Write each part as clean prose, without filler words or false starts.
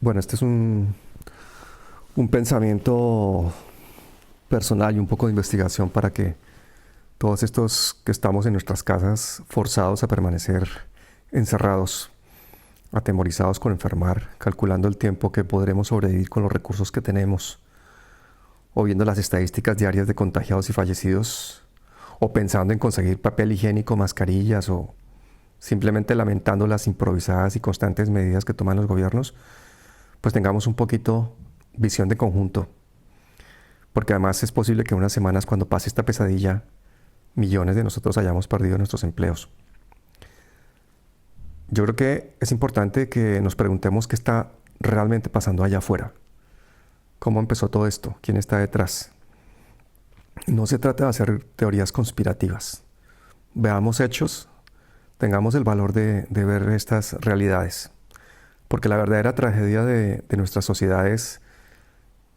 Bueno, este es un pensamiento personal y un poco de investigación para que todos estos que estamos en nuestras casas forzados a permanecer encerrados, atemorizados con enfermar, calculando el tiempo que podremos sobrevivir con los recursos que tenemos, o viendo las estadísticas diarias de contagiados y fallecidos, o pensando en conseguir papel higiénico, mascarillas, o simplemente lamentando las improvisadas y constantes medidas que toman los gobiernos, pues tengamos un poquito visión de conjunto, porque además es posible que en unas semanas, cuando pase esta pesadilla, millones de nosotros hayamos perdido nuestros empleos. Yo creo que es importante que nos preguntemos qué está realmente pasando allá afuera. ¿Cómo empezó todo esto? ¿Quién está detrás? No se trata de hacer teorías conspirativas. Veamos hechos, tengamos el valor de ver estas realidades. Porque la verdadera tragedia de nuestras sociedades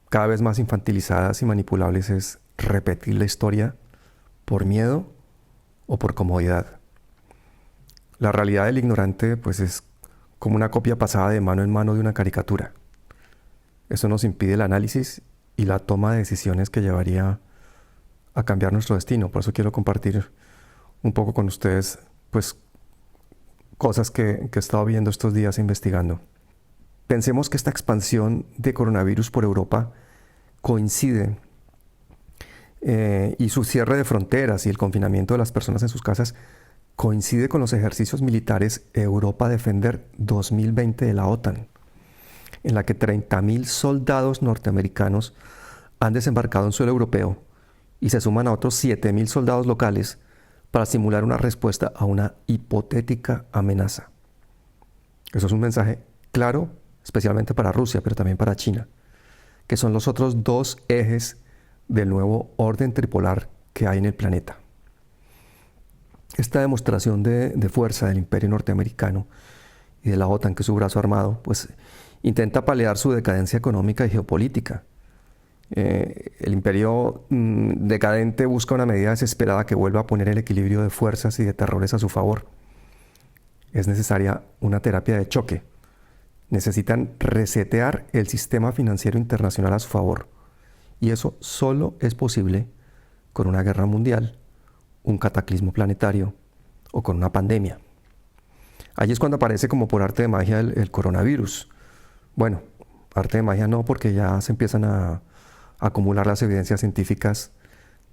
cada vez más infantilizadas y manipulables es repetir la historia por miedo o por comodidad. La realidad del ignorante pues es como una copia pasada de mano en mano de una caricatura. Eso nos impide el análisis y la toma de decisiones que llevaría a cambiar nuestro destino. Por eso quiero compartir un poco con ustedes pues cosas que he estado viendo estos días investigando. Pensemos que esta expansión de coronavirus por Europa coincide y su cierre de fronteras y el confinamiento de las personas en sus casas coincide con los ejercicios militares Europa Defender 2020 de la OTAN, en la que 30.000 soldados norteamericanos han desembarcado en suelo europeo y se suman a otros 7.000 soldados locales para simular una respuesta a una hipotética amenaza. Eso es un mensaje claro, especialmente para Rusia, pero también para China, que son los otros dos ejes del nuevo orden tripolar que hay en el planeta. Esta demostración de fuerza del imperio norteamericano y de la OTAN, que es su brazo armado, pues intenta paliar su decadencia económica y geopolítica. El imperio decadente busca una medida desesperada que vuelva a poner el equilibrio de fuerzas y de terrores a su favor. Es necesaria una terapia de choque. Necesitan resetear el sistema financiero internacional a su favor. Y eso solo es posible con una guerra mundial, un cataclismo planetario o con una pandemia. Allí es cuando aparece como por arte de magia el coronavirus. Bueno, arte de magia no, porque ya se empiezan a acumular las evidencias científicas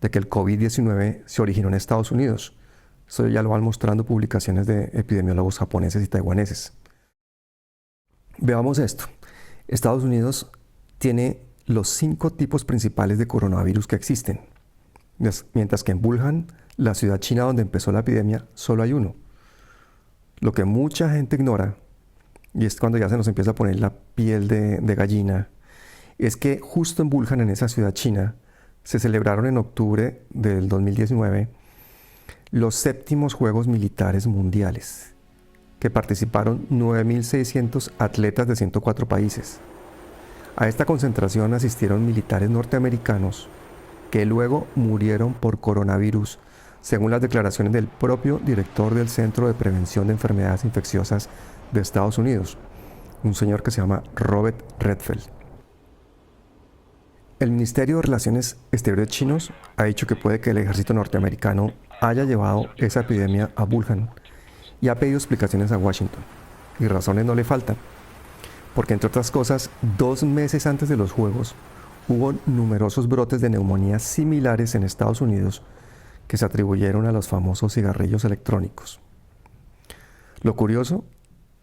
de que el COVID-19 se originó en Estados Unidos. Eso ya lo van mostrando publicaciones de epidemiólogos japoneses y taiwaneses. Veamos esto. Estados Unidos tiene los 5 tipos principales de coronavirus que existen, mientras que en Wuhan, la ciudad china donde empezó la epidemia, solo hay uno. Lo que mucha gente ignora, y es cuando ya se nos empieza a poner la piel de gallina, es que justo en Wuhan, en esa ciudad china, se celebraron en octubre del 2019 los 7º Juegos Militares Mundiales, que participaron 9.600 atletas de 104 países. A esta concentración asistieron militares norteamericanos que luego murieron por coronavirus, según las declaraciones del propio director del Centro de Prevención de Enfermedades Infecciosas de Estados Unidos, un señor que se llama Robert Redfield. El Ministerio de Relaciones Exteriores chinos ha dicho que puede que el ejército norteamericano haya llevado esa epidemia a Wuhan y ha pedido explicaciones a Washington. Y razones no le faltan, porque entre otras cosas, 2 meses antes de los Juegos, hubo numerosos brotes de neumonía similares en Estados Unidos que se atribuyeron a los famosos cigarrillos electrónicos. Lo curioso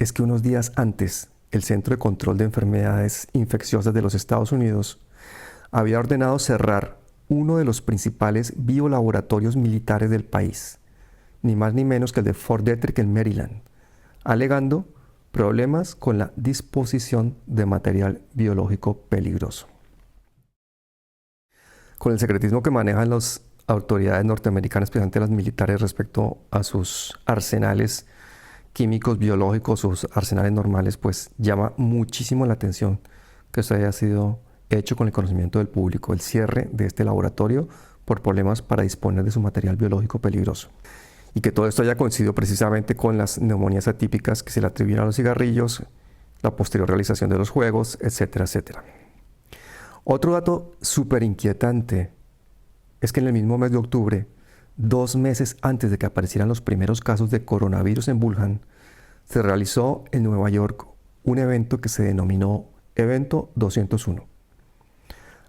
es que unos días antes, el Centro de Control de Enfermedades Infecciosas de los Estados Unidos había ordenado cerrar uno de los principales biolaboratorios militares del país, ni más ni menos que el de Fort Detrick en Maryland, alegando problemas con la disposición de material biológico peligroso. Con el secretismo que manejan las autoridades norteamericanas, especialmente las militares, respecto a sus arsenales químicos, biológicos, sus arsenales normales, pues llama muchísimo la atención que esto haya sido hecho con el conocimiento del público, el cierre de este laboratorio por problemas para disponer de su material biológico peligroso. Y que todo esto haya coincidido precisamente con las neumonías atípicas que se le atribuyen a los cigarrillos, la posterior realización de los juegos, etcétera, etcétera. Otro dato súper inquietante es que en el mismo mes de octubre, 2 meses antes de que aparecieran los primeros casos de coronavirus en Wuhan, se realizó en Nueva York un evento que se denominó Evento 201.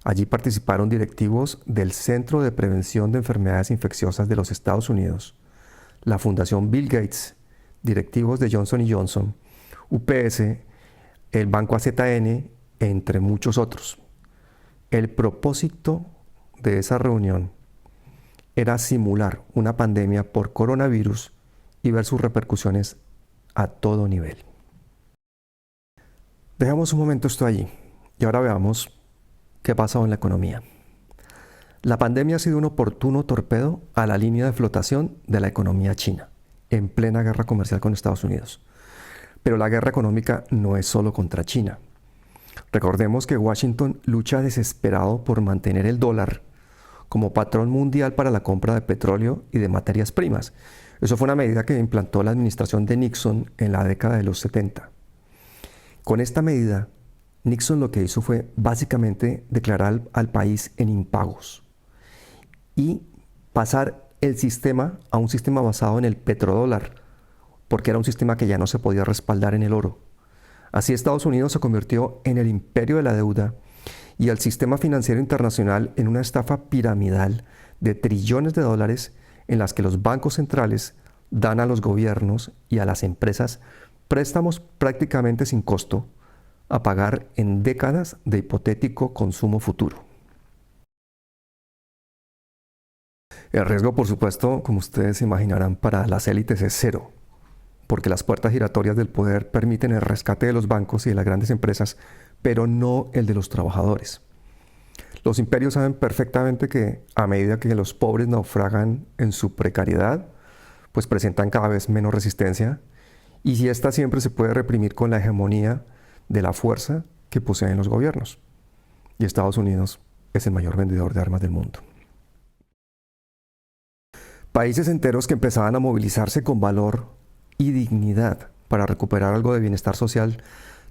Allí participaron directivos del Centro de Prevención de Enfermedades Infecciosas de los Estados Unidos, la Fundación Bill Gates, directivos de Johnson & Johnson, UPS, el Banco AZN, entre muchos otros. El propósito de esa reunión era simular una pandemia por coronavirus y ver sus repercusiones a todo nivel. Dejamos un momento esto allí y ahora veamos qué ha pasado en la economía. La pandemia ha sido un oportuno torpedo a la línea de flotación de la economía china, en plena guerra comercial con Estados Unidos. Pero la guerra económica no es solo contra China. Recordemos que Washington lucha desesperado por mantener el dólar como patrón mundial para la compra de petróleo y de materias primas. Eso fue una medida que implantó la administración de Nixon en la década de los 70. Con esta medida, Nixon lo que hizo fue básicamente declarar al país en impagos y pasar el sistema a un sistema basado en el petrodólar, porque era un sistema que ya no se podía respaldar en el oro. Así Estados Unidos se convirtió en el imperio de la deuda y al sistema financiero internacional en una estafa piramidal de trillones de dólares en las que los bancos centrales dan a los gobiernos y a las empresas préstamos prácticamente sin costo a pagar en décadas de hipotético consumo futuro. El riesgo, por supuesto, como ustedes se imaginarán, para las élites es cero, porque las puertas giratorias del poder permiten el rescate de los bancos y de las grandes empresas, pero no el de los trabajadores. Los imperios saben perfectamente que a medida que los pobres naufragan en su precariedad, pues presentan cada vez menos resistencia, y si esta siempre se puede reprimir con la hegemonía de la fuerza que poseen los gobiernos. Y Estados Unidos es el mayor vendedor de armas del mundo. Países enteros que empezaban a movilizarse con valor y dignidad para recuperar algo de bienestar social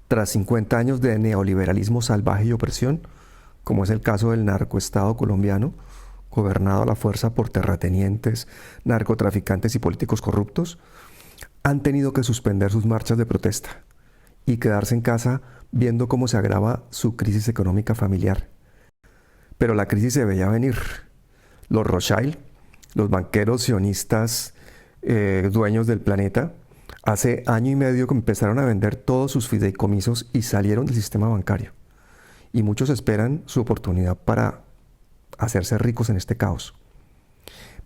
tras 50 años de neoliberalismo salvaje y opresión, como es el caso del narcoestado colombiano, gobernado a la fuerza por terratenientes, narcotraficantes y políticos corruptos, han tenido que suspender sus marchas de protesta y quedarse en casa viendo cómo se agrava su crisis económica familiar. Pero la crisis se veía venir. Los Rothschild, los banqueros sionistas dueños del planeta, hace año y medio que empezaron a vender todos sus fideicomisos y salieron del sistema bancario. Y muchos esperan su oportunidad para hacerse ricos en este caos.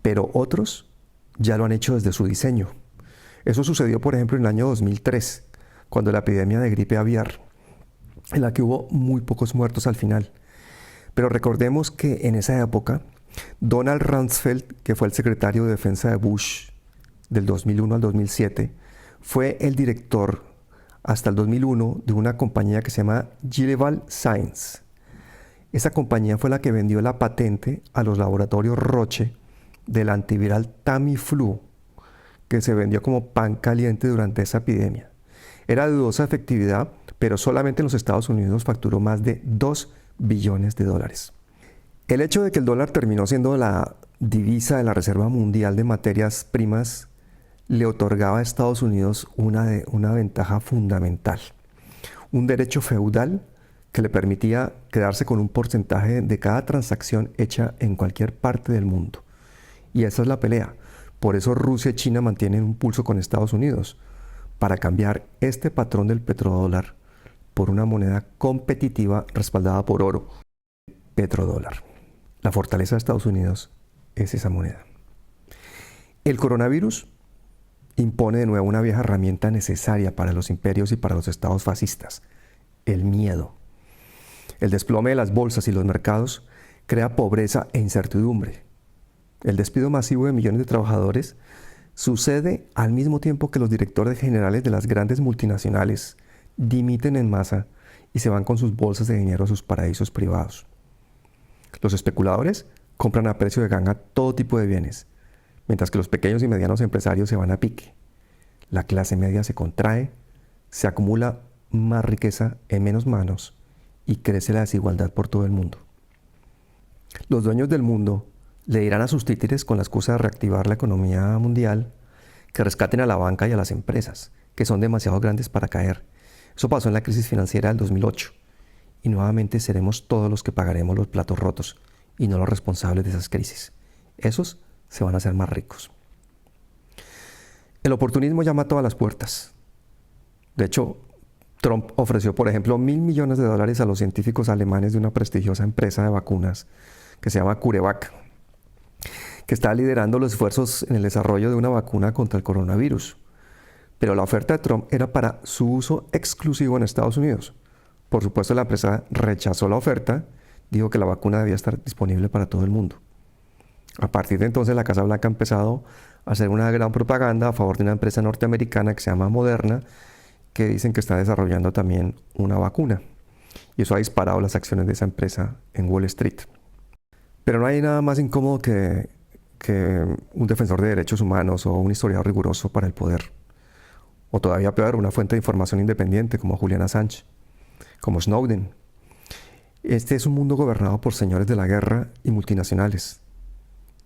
Pero otros ya lo han hecho desde su diseño. Eso sucedió, por ejemplo, en el año 2003, cuando la epidemia de gripe aviar, en la que hubo muy pocos muertos al final. Pero recordemos que en esa época, Donald Rumsfeld, que fue el secretario de Defensa de Bush del 2001 al 2007, fue el director hasta el 2001 de una compañía que se llama Gillival Science. Esa compañía fue la que vendió la patente a los laboratorios Roche del antiviral Tamiflu, que se vendió como pan caliente durante esa epidemia. Era de dudosa efectividad, pero solamente en los Estados Unidos facturó más de 2 billones de dólares. El hecho de que el dólar terminó siendo la divisa de la Reserva Mundial de Materias Primas le otorgaba a Estados Unidos una ventaja fundamental, un derecho feudal que le permitía quedarse con un porcentaje de cada transacción hecha en cualquier parte del mundo. Y esa es la pelea. Por eso Rusia y China mantienen un pulso con Estados Unidos, para cambiar este patrón del petrodólar por una moneda competitiva respaldada por oro, petrodólar. La fortaleza de Estados Unidos es esa moneda. El coronavirus impone de nuevo una vieja herramienta necesaria para los imperios y para los estados fascistas: el miedo. El desplome de las bolsas y los mercados crea pobreza e incertidumbre. El despido masivo de millones de trabajadores sucede al mismo tiempo que los directores generales de las grandes multinacionales dimiten en masa y se van con sus bolsas de dinero a sus paraísos privados. Los especuladores compran a precio de ganga todo tipo de bienes, mientras que los pequeños y medianos empresarios se van a pique. La clase media se contrae, se acumula más riqueza en menos manos y crece la desigualdad por todo el mundo. Los dueños del mundo le dirán a sus títeres con la excusa de reactivar la economía mundial que rescaten a la banca y a las empresas, que son demasiado grandes para caer. Eso pasó en la crisis financiera del 2008 y nuevamente seremos todos los que pagaremos los platos rotos y no los responsables de esas crisis. Esos se van a hacer más ricos. El oportunismo llama a todas las puertas. De hecho, Trump ofreció, por ejemplo, $1.000 millones a los científicos alemanes de una prestigiosa empresa de vacunas que se llama CureVac, que está liderando los esfuerzos en el desarrollo de una vacuna contra el coronavirus. Pero la oferta de Trump era para su uso exclusivo en Estados Unidos. Por supuesto, la empresa rechazó la oferta, dijo que la vacuna debía estar disponible para todo el mundo. A partir de entonces, la Casa Blanca ha empezado a hacer una gran propaganda a favor de una empresa norteamericana que se llama Moderna, que dicen que está desarrollando también una vacuna. Y eso ha disparado las acciones de esa empresa en Wall Street. Pero no hay nada más incómodo que un defensor de derechos humanos o un historiador riguroso para el poder. O todavía peor, una fuente de información independiente como Julian Assange, como Snowden. Este es un mundo gobernado por señores de la guerra y multinacionales.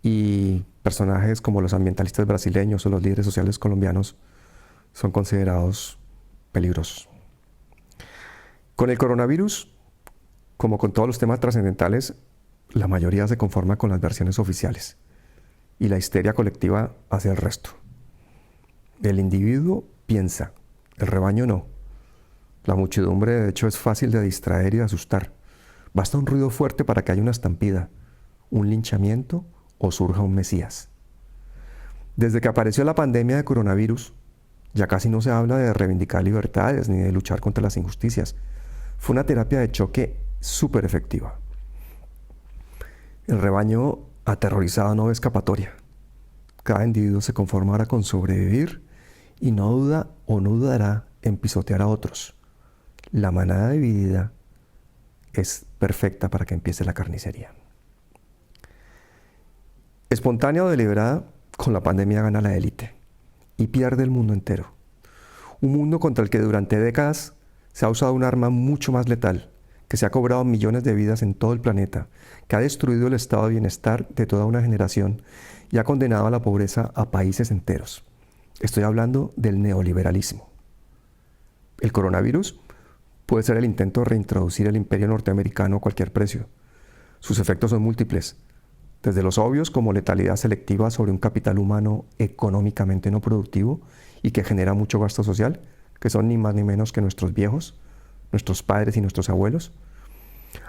Y personajes como los ambientalistas brasileños o los líderes sociales colombianos son considerados peligrosos. Con el coronavirus, como con todos los temas trascendentales, la mayoría se conforma con las versiones oficiales y la histeria colectiva hace el resto. El individuo piensa, el rebaño no. La muchedumbre, de hecho, es fácil de distraer y de asustar. Basta un ruido fuerte para que haya una estampida, un linchamiento o surja un mesías. Desde que apareció la pandemia de coronavirus, ya casi no se habla de reivindicar libertades ni de luchar contra las injusticias. Fue una terapia de choque súper efectiva. El rebaño aterrorizado no ve escapatoria. Cada individuo se conforma ahora con sobrevivir y no duda o no dudará en pisotear a otros. La manada dividida es perfecta para que empiece la carnicería. Espontánea o deliberada, con la pandemia gana la élite y pierde el mundo entero. Un mundo contra el que durante décadas se ha usado un arma mucho más letal, que se ha cobrado millones de vidas en todo el planeta, que ha destruido el estado de bienestar de toda una generación y ha condenado a la pobreza a países enteros. Estoy hablando del neoliberalismo. El coronavirus puede ser el intento de reintroducir el imperio norteamericano a cualquier precio. Sus efectos son múltiples, desde los obvios como letalidad selectiva sobre un capital humano económicamente no productivo y que genera mucho gasto social, que son ni más ni menos que nuestros viejos, nuestros padres y nuestros abuelos,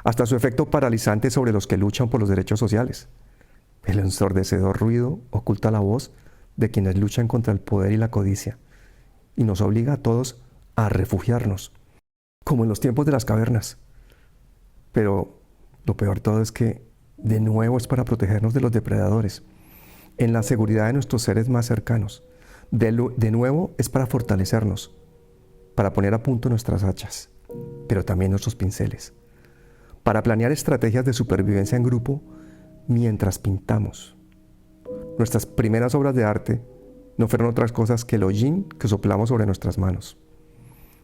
hasta su efecto paralizante sobre los que luchan por los derechos sociales. El ensordecedor ruido oculta la voz de quienes luchan contra el poder y la codicia y nos obliga a todos a refugiarnos, como en los tiempos de las cavernas. Pero lo peor de todo es que de nuevo es para protegernos de los depredadores, en la seguridad de nuestros seres más cercanos. De nuevo es para fortalecernos, para poner a punto nuestras hachas, pero también nuestros pinceles, para planear estrategias de supervivencia en grupo mientras pintamos. Nuestras primeras obras de arte no fueron otras cosas que el hollín que soplamos sobre nuestras manos,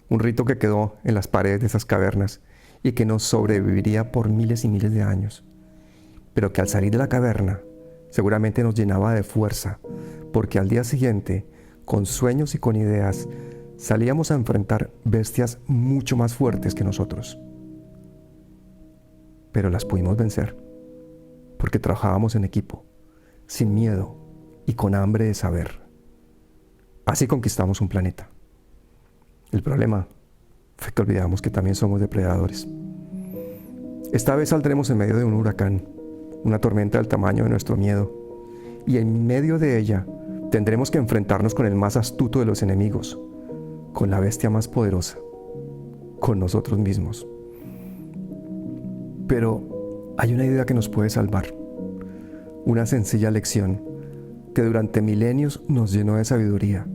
un rito que quedó en las paredes de esas cavernas y que nos sobreviviría por miles y miles de años, pero que al salir de la caverna seguramente nos llenaba de fuerza, porque al día siguiente, con sueños y con ideas, salíamos a enfrentar bestias mucho más fuertes que nosotros. Pero las pudimos vencer, porque trabajábamos en equipo, sin miedo y con hambre de saber. Así conquistamos un planeta. El problema fue que olvidamos que también somos depredadores. Esta vez saldremos en medio de un huracán, una tormenta del tamaño de nuestro miedo, y en medio de ella tendremos que enfrentarnos con el más astuto de los enemigos, con la bestia más poderosa, con nosotros mismos. Pero hay una idea que nos puede salvar, una sencilla lección que durante milenios nos llenó de sabiduría,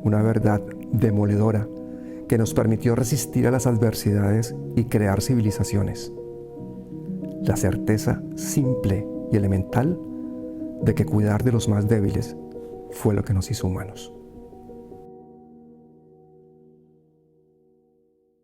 una verdad demoledora que nos permitió resistir a las adversidades y crear civilizaciones. La certeza simple y elemental de que cuidar de los más débiles fue lo que nos hizo humanos.